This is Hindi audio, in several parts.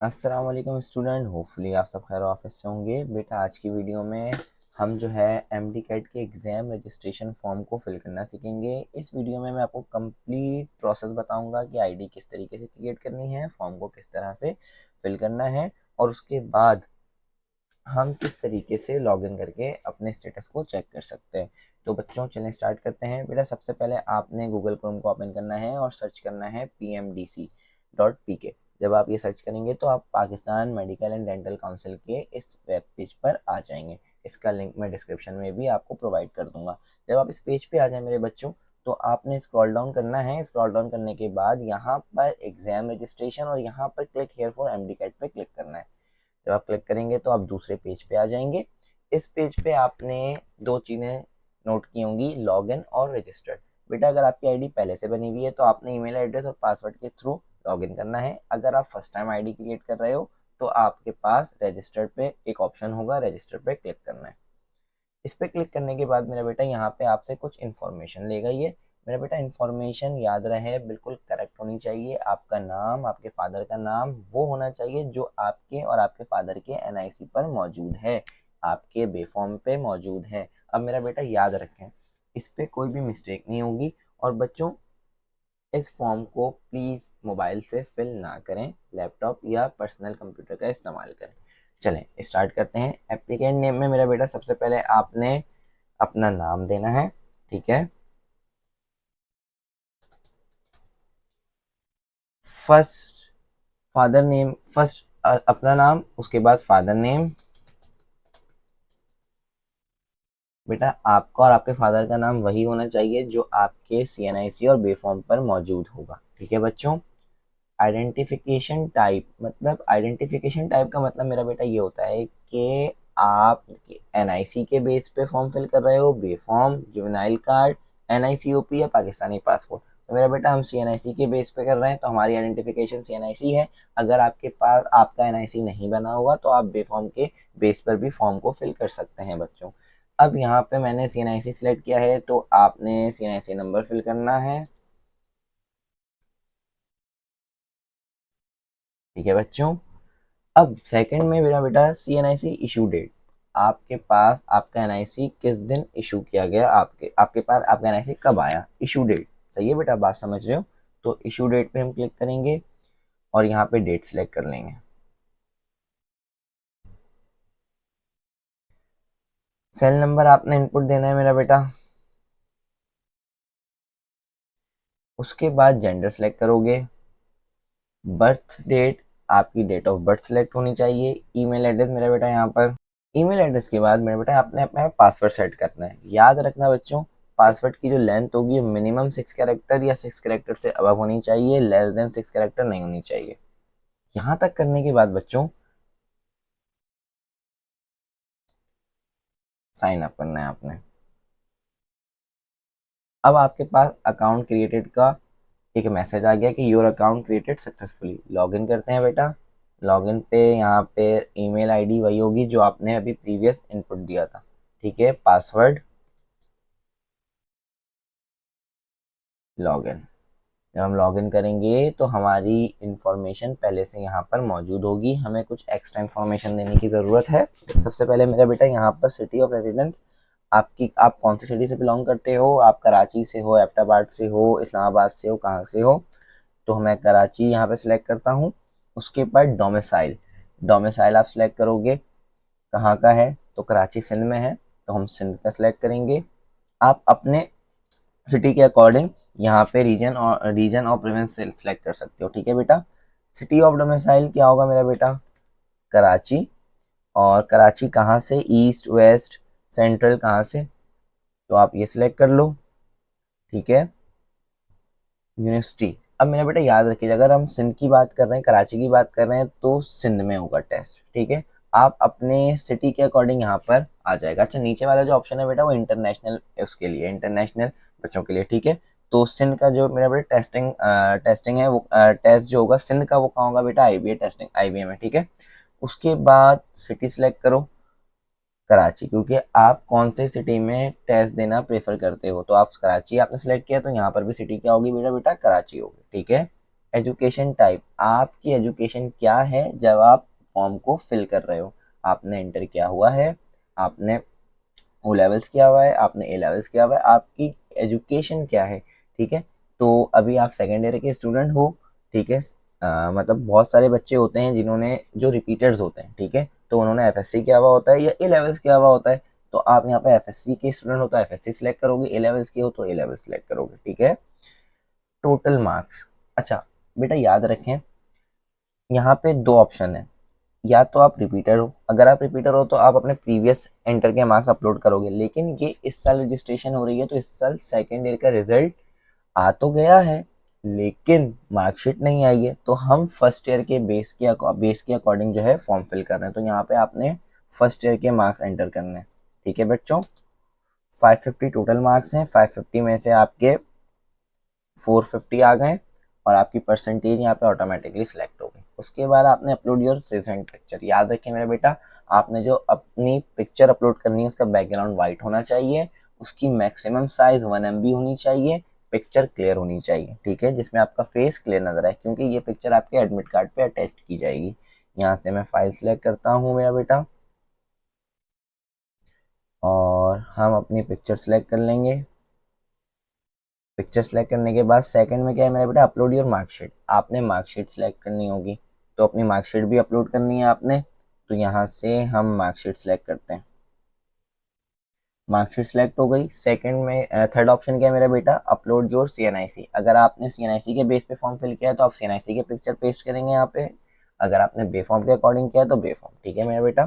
अस्सलाम वालेकुम स्टूडेंट, होपफुली आप सब खैर ऑफिस से होंगे। बेटा आज की वीडियो में हम जो है एमडी कैट के एग्ज़ाम रजिस्ट्रेशन फॉर्म को फिल करना सीखेंगे। इस वीडियो में मैं आपको कंप्लीट प्रोसेस बताऊंगा कि आईडी किस तरीके से क्रिएट करनी है, फॉर्म को किस तरह से फिल करना है और उसके बाद हम किस तरीके से लॉगिन करके अपने स्टेटस को चेक कर सकते हैं। तो बच्चों चलें स्टार्ट करते हैं। बेटा सबसे पहले आपने गूगल क्रोम को ओपन करना है और सर्च करना है pmdc.pk। जब आप ये सर्च करेंगे तो आप Pakistan medical and dental council के इस वेब पेज पर आ जाएंगे। इसका लिंक मैं डिस्क्रिप्शन में भी आपको प्रोवाइड कर दूंगा। जब आप इस पेज पे आ जाए मेरे बच्चों, तो आपने स्क्रॉल डाउन करना है। स्क्रॉल डाउन करने के बाद यहाँ पर एग्जाम रजिस्ट्रेशन और यहाँ पर click here for MD CAT पे क्लिक करना है। जब आप क्लिक करेंगे तो आप दूसरे पेज पे आ जाएंगे। इस पेज पे आपने दो चीज़ें नोट की होंगी, लॉगिन और रजिस्टर्ड। बेटा अगर आपकी आईडी पहले से बनी हुई है तो आपने ईमेल एड्रेस और पासवर्ड के थ्रू लॉगिन करना है। अगर आप फर्स्ट टाइम आईडी क्रिएट कर रहे हो तो आपके पास रजिस्टर्ड पे एक ऑप्शन होगा, रजिस्टर्ड पे क्लिक करना है। इस पे क्लिक करने के बाद मेरा बेटा यहाँ पे आपसे कुछ इन्फॉर्मेशन लेगा। ये मेरा बेटा इन्फॉर्मेशन याद रहे बिल्कुल करेक्ट होनी चाहिए। आपका नाम, आपके फादर का नाम वो होना चाहिए जो आपके और आपके फादर के एनआईसी पर मौजूद है, आपके बेफॉर्म पे मौजूद है। अब मेरा बेटा याद रखें, इस पे कोई भी मिस्टेक नहीं होगी। और बच्चों इस फॉर्म को प्लीज़ मोबाइल से फिल ना करें, लैपटॉप या पर्सनल कंप्यूटर का इस्तेमाल करें। चलें स्टार्ट करते हैं। एप्लीकेंट नेम में मेरा बेटा सबसे पहले आपने अपना नाम देना है, ठीक है। फर्स्ट फादर नेम, फर्स्ट अपना नाम, उसके बाद फादर नेम। बेटा आपका और आपके फादर का नाम वही होना चाहिए जो आपके सीएनआईसी और बेफॉर्म पर मौजूद होगा, ठीक है बच्चों। आइडेंटिफिकेशन टाइप, मतलब आइडेंटिफिकेशन टाइप का मतलब मेरा बेटा ये होता है कि आप एनआईसी के बेस पे फॉर्म फिल कर रहे हो, बे फॉर्म, जुवेनाइल कार्ड, एनआईसीओपी या पाकिस्तानी पासपोर्ट। तो मेरा बेटा हम सीएनआईसी के बेस पे कर रहे हैं तो हमारी आइडेंटिफिकेशन सीएनआईसी है। अगर आपके पास आपका एनआईसी नहीं बना होगा तो आप बे फॉर्म के बेस पर भी फॉर्म को फिल कर सकते हैं बच्चों। अब यहाँ पे मैंने सीएनआईसी सिलेक्ट किया है तो आपने सीएनआईसी नंबर फिल करना है, ठीक है बच्चों। अब सेकंड में मेरा बेटा सी एन आई सी इशू डेट, आपके पास आपका एनआईसी किस दिन इशू किया गया, आपके आपके पास आपका एनआईसी कब आया, इशू डेट। सही है बेटा, बात समझ रहे हो। तो इशू डेट पे हम क्लिक करेंगे और यहाँ पे डेट सेलेक्ट कर लेंगे। सेल नंबर आपने इनपुट देना है मेरा बेटा। उसके बाद जेंडर सेलेक्ट करोगे। बर्थ डेट, आपकी डेट ऑफ बर्थ सेलेक्ट होनी चाहिए। ईमेल एड्रेस मेरा बेटा यहाँ पर। ईमेल एड्रेस के बाद मेरे बेटा आपने अपना पासवर्ड सेट करना है। याद रखना बच्चों, पासवर्ड की जो लेंथ होगी मिनिमम 6 कैरेक्टर या 6 कैरेक्टर से अबव होनी चाहिए, लेस देन 6 कैरेक्टर नहीं होनी चाहिए। यहाँ तक करने के बाद बच्चों साइन अप करना है आपने। अब आपके पास अकाउंट क्रिएटेड का एक मैसेज आ गया कि your account created successfully. Login करते हैं बेटा। लॉगिन पे यहाँ पे ईमेल आईडी वही होगी जो आपने अभी प्रीवियस इनपुट दिया था, ठीक है। Password, login. जब हम लॉगिन करेंगे तो हमारी इंफॉर्मेशन पहले से यहाँ पर मौजूद होगी, हमें कुछ एक्स्ट्रा इंफॉर्मेशन देने की ज़रूरत है। सबसे पहले मेरा बेटा यहाँ पर सिटी ऑफ रेजिडेंस, आपकी आप कौन सी सिटी से बिलोंग करते हो, आप कराची से हो, एबटाबाद से हो, इस्लामाबाद से हो, कहाँ से हो। तो मैं कराची यहाँ पे सिलेक्ट करता हूँ। उसके बाद डोमिसाइल, डोमिसाइल आप सिलेक्ट करोगे कहाँ का है, तो कराची सिंध में है तो हम सिंध का सिलेक्ट करेंगे। आप अपने सिटी के अकॉर्डिंग यहाँ पे रीजन और प्रोविंस सेलेक्ट कर सकते हो, ठीक है बेटा। सिटी ऑफ डोमिसाइल क्या होगा मेरा बेटा, कराची। और कराची कहाँ से, ईस्ट, वेस्ट, सेंट्रल कहाँ से, तो आप ये सिलेक्ट कर लो, ठीक है। यूनिवर्सिटी, अब मेरा बेटा याद रखिए अगर हम सिंध की बात कर रहे हैं, कराची की बात कर रहे हैं तो सिंध में होगा टेस्ट, ठीक है। आप अपने सिटी के अकॉर्डिंग यहाँ पर आ जाएगा। अच्छा नीचे वाला जो ऑप्शन है बेटा वो इंटरनेशनल, उसके लिए इंटरनेशनल बच्चों के लिए, ठीक है। तो सिंध का जो मेरा बेटा टेस्टिंग है वो टेस्ट जो होगा सिंध का वो कहाँ होगा बेटा, आईबीए टेस्टिंग, आईबीए में, ठीक है। उसके बाद सिटी सिलेक्ट करो कराची, क्योंकि आप कौन से सिटी में टेस्ट देना प्रेफर करते हो, तो आप कराची आपने सेलेक्ट किया तो यहाँ पर भी सिटी क्या होगी बेटा, कराची होगी, ठीक है। एजुकेशन टाइप, आपकी एजुकेशन क्या है जब आप फॉर्म को फिल कर रहे हो। आपने इंटर किया हुआ है, आपने ओ लेवल्स किया हुआ है, आपने ए लेवल्स किया हुआ है, आपकी एजुकेशन क्या है। ठीक है, तो अभी आप सेकेंड ईयर के स्टूडेंट हो। ठीक है, मतलब बहुत सारे बच्चे होते हैं जिन्होंने जो रिपीटर्स होते हैं, ठीक है, तो उन्होंने एफएससी किया हुआ होता है या ए लेवल्स किया हुआ होता है। तो आप यहाँ पे एफएससी के स्टूडेंट हो तो एफएससी सिलेक्ट करोगे, ए लेवल्स के हो तो ए लेवल्स सिलेक्ट करोगे। ठीक है, टोटल मार्क्स। अच्छा बेटा याद रखें, यहाँ पे दो ऑप्शन है, या तो आप रिपीटर हो, अगर आप रिपीटर हो तो आप अपने प्रीवियस इंटर के मार्क्स अपलोड करोगे, लेकिन ये इस साल रजिस्ट्रेशन हो रही है तो इस साल सेकेंड ईयर का रिजल्ट आ तो गया है लेकिन मार्कशीट नहीं आई है, तो हम फर्स्ट ईयर के बेस के अकॉर्डिंग जो है फॉर्म फिल कर रहे हैं। तो यहाँ पे आपने फर्स्ट ईयर के मार्क्स एंटर करने हैं। ठीक है बच्चों, 550 टोटल मार्क्स हैं, 550 में से आपके 450 आ गए और आपकी परसेंटेज यहाँ पे ऑटोमेटिकली सिलेक्ट हो गई। उसके बाद आपने अपलोड योर रिसेंट पिक्चर। याद रखिए मेरा बेटा, आपने जो अपनी पिक्चर अपलोड करनी है उसका बैकग्राउंड वाइट होना चाहिए, उसकी मैक्सिमम साइज 1 MB होनी चाहिए, पिक्चर क्लियर होनी चाहिए। ठीक है, जिसमें आपका फेस क्लियर नजर आए, क्योंकि ये पिक्चर आपके एडमिट कार्ड पे अटैच की जाएगी। यहाँ से मैं फाइल सिलेक्ट करता हूँ मेरा बेटा, और हम अपनी पिक्चर सेलेक्ट कर लेंगे। पिक्चर सेलेक्ट करने के बाद सेकंड में क्या है मेरा बेटा, अपलोड योर मार्कशीट। आपने मार्कशीट सेलेक्ट करनी होगी, तो अपनी मार्कशीट भी अपलोड करनी है आपने। तो यहाँ से हम मार्कशीट सेलेक्ट करते हैं, मार्कशीट सेलेक्ट हो गई। सेकंड में थर्ड ऑप्शन क्या है मेरा बेटा, अपलोड योर सीएनआईसी। अगर आपने सीएनआईसी के बेस पे फॉर्म फिल किया है तो आप सीएनआईसी के पिक्चर पेस्ट करेंगे यहाँ पे, अगर आपने बे फॉर्म के अकॉर्डिंग किया है तो बे फॉर्म। ठीक है मेरा बेटा,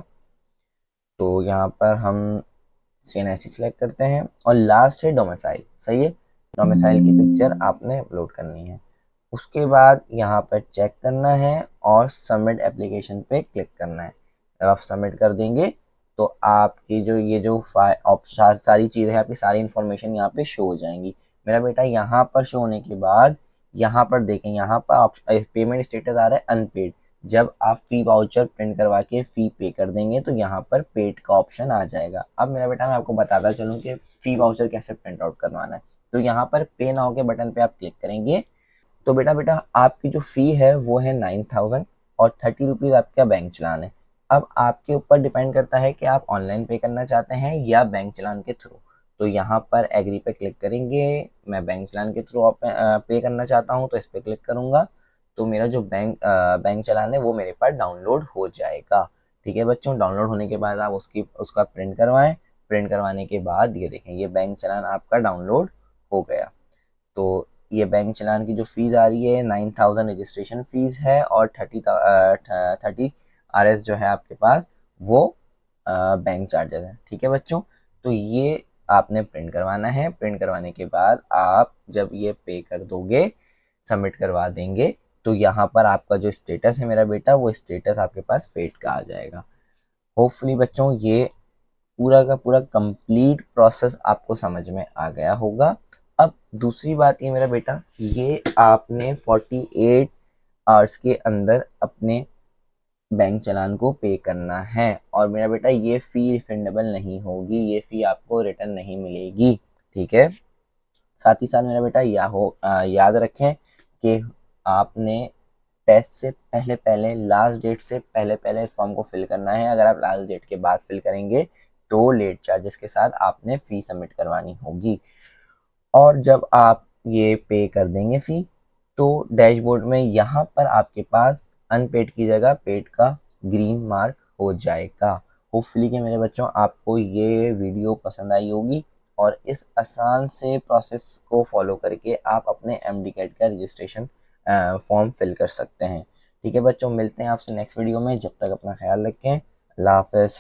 तो यहाँ पर हम सीएनआईसी सेलेक्ट करते हैं और लास्ट है डोमिसाइल। सही है, डोमिसाइल की पिक्चर आपने अपलोड करनी है। उसके बाद यहाँ पर चेक करना है और सबमिट एप्लीकेशन पे क्लिक करना है। जब आप सबमिट कर देंगे तो आपकी जो ये जो सारी चीज़ें हैं, आपकी सारी इन्फॉर्मेशन यहाँ पे शो हो जाएंगी। मेरा बेटा यहाँ पर शो होने के बाद यहाँ पर देखें, यहाँ पर पेमेंट स्टेटस आ रहा है अनपेड। जब आप फी वाउचर प्रिंट करवा के फी पे कर देंगे तो यहाँ पर पेड का ऑप्शन आ जाएगा। अब मेरा बेटा मैं आपको बताता चलूँ कि फी वाउचर कैसे प्रिंट आउट करवाना है। तो यहाँ पर पे नाउ के बटन पे आप क्लिक करेंगे तो बेटा बेटा आपकी जो फी है वो है 9,000 और 30 रुपीज़ आपका बैंक चलान है। अब आपके ऊपर डिपेंड करता है कि आप ऑनलाइन पे करना चाहते हैं या बैंक चलान के थ्रू। तो यहाँ पर एग्री पे क्लिक करेंगे, मैं बैंक चलान के थ्रू पे करना चाहता हूँ तो इस पर क्लिक करूँगा, तो मेरा जो बैंक चलान है वो मेरे पास डाउनलोड हो जाएगा। ठीक है बच्चों, डाउनलोड होने के बाद आप उसका प्रिंट करवाएं। प्रिंट करवाने के बाद ये देखें, ये बैंक चलान आपका डाउनलोड हो गया। तो ये बैंक चलान की जो फीस आ रही है 9,000 रजिस्ट्रेशन फीस है और 30 RS जो है आपके पास वो बैंक चार्जेस है। ठीक है बच्चों, तो ये आपने प्रिंट करवाना है। प्रिंट करवाने के बाद आप जब ये पे कर दोगे, सबमिट करवा देंगे, तो यहाँ पर आपका जो स्टेटस है मेरा बेटा, वो स्टेटस आपके पास पेड का आ जाएगा। होपफुली बच्चों ये पूरा का पूरा कंप्लीट प्रोसेस आपको समझ में आ गया होगा। अब दूसरी बात ये मेरा बेटा, ये आपने 48 आवर्स के अंदर अपने बैंक चालान को पे करना है और मेरा बेटा ये फ़ी रिफंडेबल नहीं होगी, ये फ़ी आपको रिटर्न नहीं मिलेगी। ठीक है, साथ ही साथ मेरा बेटा याद रखें कि आपने टेस्ट से पहले पहले, लास्ट डेट से पहले पहले इस फॉर्म को फिल करना है। अगर आप लास्ट डेट के बाद फिल करेंगे तो लेट चार्जेस के साथ आपने फ़ी सबमिट करवानी होगी। और जब आप ये पे कर देंगे फ़ी तो डैशबोर्ड में यहाँ पर आपके पास अनपेड की जगह पेड का ग्रीन मार्क हो जाएगा। होपफुली कि मेरे बच्चों आपको ये वीडियो पसंद आई होगी और इस आसान से प्रोसेस को फॉलो करके आप अपने एमडी कैट का रजिस्ट्रेशन फॉर्म फिल कर सकते हैं। ठीक है बच्चों, मिलते हैं आपसे नेक्स्ट वीडियो में, जब तक अपना ख्याल रखें। अल्लाह हाफ़िज़।